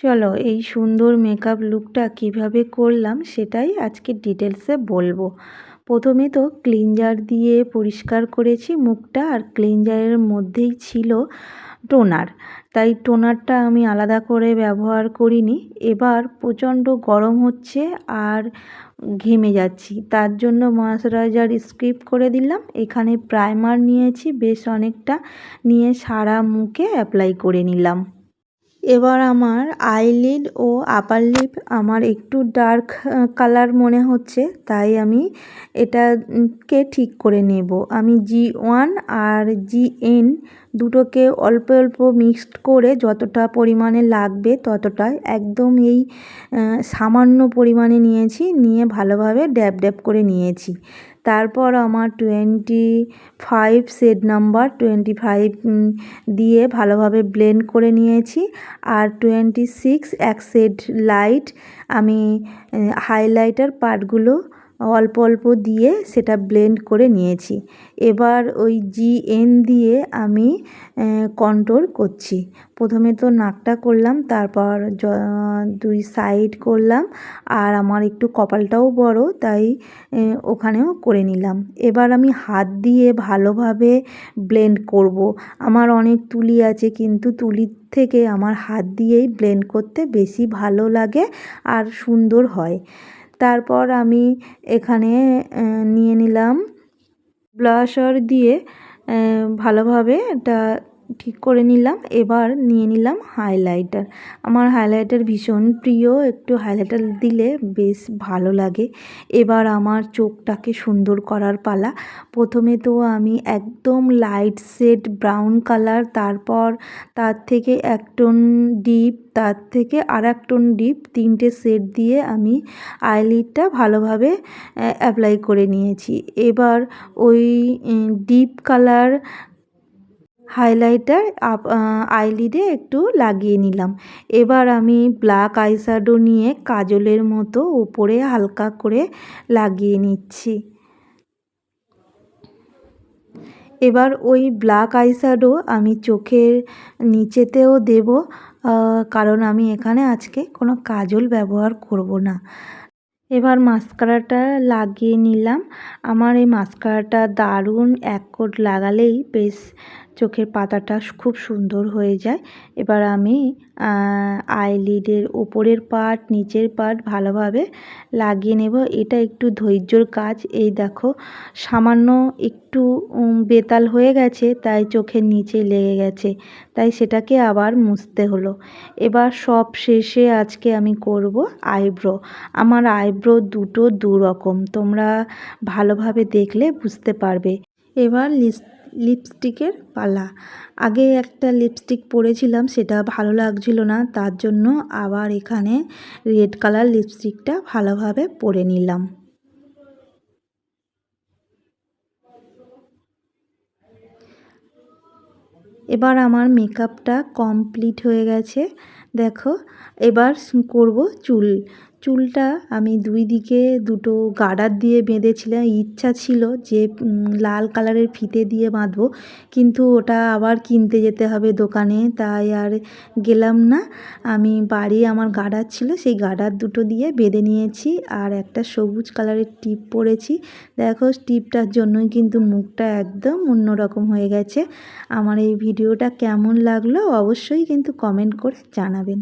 চলো এই সুন্দর মেকআপ লুকটা কিভাবে করলাম সেটাই আজকে ডিটেলসে বলবো। প্রথমে তো ক্লিনজার দিয়ে পরিষ্কার করেছি মুখটা, আর ক্লিনজারের মধ্যেই ছিল টোনার, তাই টোনারটা আমি আলাদা করে ব্যবহার করিনি। এবার প্রচণ্ড গরম হচ্ছে আর ঘেমে যাচ্ছি, তার জন্য ময়শ্চারাইজার স্কিপ করে দিলাম। এখানে প্রাইমার নিয়েছি বেশ অনেকটা, নিয়ে সারা মুখে অ্যাপ্লাই করে নিলাম। এবার আমার আইলিড ও আপার লিপ আমার একটু ডার্ক কালার মনে হচ্ছে, তাই আমি এটাকে ঠিক করে নেব। আমি G1 আর GN দুটোকে অল্প অল্প মিক্সড করে যতটা পরিমাণে লাগবে ততটাই একদম এই সামান্য পরিমাণে নিয়েছি, নিয়ে ভালোভাবে ড্যাব ড্যাব করে নিয়েছি। তারপর আমার 25 শেড নাম্বার 25 দিয়ে ভালোভাবে ব্লেন্ড করে নিয়েছি। আর 26 এক শেড লাইট আমি হাইলাইটার পার্টগুলো অল্প অল্প দিয়ে সেটা ব্লেন্ড করে নিয়েছি। এবার ওই GN দিয়ে আমি কন্ট্রোল করছি। প্রথমে তো নাকটা করলাম, তারপর দুই সাইড করলাম, আর আমার একটু কপালটাও বড় তাই ওখানেও করে নিলাম। এবার আমি হাত দিয়ে ভালোভাবে ব্লেন্ড করব। আমার অনেক তুলি আছে, কিন্তু তুলির থেকে আমার হাত দিয়েই ব্লেন্ড করতে বেশি ভালো লাগে আর সুন্দর হয়। তারপর আমি এখানে নিয়ে নিলাম ব্লাশার দিয়ে ভালোভাবে এটা ঠিক করে নিলাম। এবার নিয়ে নিলাম হাইলাইটার। আমার হাইলাইটার ভীষণ প্রিয়, একটু হাইলাইটার দিলে বেশ ভালো লাগে। এবার আমার চোখটাকে সুন্দর করার পালা। প্রথমে তো আমি একদম লাইট শেড ব্রাউন কালার, তারপর তার থেকে এক টোন ডিপ, তার থেকে আর এক টোন ডিপ, তিনটে শেড দিয়ে আমি আইলিডটা ভালোভাবে অ্যাপ্লাই করে নিয়েছি। এবার ওই ডিপ কালার হাইলাইটার আইলিডে একটু লাগিয়ে নিলাম। এবার আমি ব্ল্যাক আইশ্যাডো নিয়ে কাজলের মতো উপরে হালকা করে লাগিয়ে নিচ্ছি। এবার ওই ব্ল্যাক আইশ্যাডো আমি চোখের নিচেতেও দেব, কারণ আমি এখানে আজকে কোনো কাজল ব্যবহার করব না। এবার মাস্কারাটা লাগিয়ে নিলাম। আমার এই মাস্কারাটা দারুণ, এক কোট লাগালেই বেশ চোখের পাতাটা খুব সুন্দর হয়ে যায়। এবার আমি আইলিডের ওপরের পার্ট নিচের পার্ট ভালোভাবে লাগিয়ে নেব। এটা একটু ধৈর্যর কাজ। এই দেখো সামান্য একটু বেতাল হয়ে গেছে, তাই চোখের নিচে লেগে গেছে, তাই সেটাকে আবার মুছতে হলো। এবার সব শেষে আজকে আমি করব আইব্রো। আমার আইব্রো দুটো দু রকম, তোমরা ভালোভাবে দেখলে বুঝতে পারবে। এবার লিপস্টিকের পালা। আগে একটা লিপস্টিক পরেছিলাম, সেটা ভালো লাগছিল না, তার জন্য আবার এখানে রেড কালার লিপস্টিকটা ভালোভাবে পরে নিলাম। এবার আমার মেকআপটা কমপ্লিট হয়ে গেছে। দেখো এবার করব চুলটা আমি দুই দিকে দুটো গার্ডার দিয়ে বেঁধেছিলাম। ইচ্ছা ছিল যে লাল কালারের ফিতে দিয়ে বাঁধবো, কিন্তু ওটা আবার কিনতে যেতে হবে দোকানে, তাই আর গেলাম না। আমি বাড়ি আমার গার্ডার ছিল, সেই গার্ডার দুটো দিয়ে বেঁধে নিয়েছি, আর একটা সবুজ কালারের টিপ পরেছি। দেখো টিপটার জন্যই কিন্তু মুখটা একদম অন্যরকম হয়ে গেছে। আমার এই ভিডিওটা কেমন লাগলো অবশ্যই কিন্তু কমেন্ট করে জানাবেন।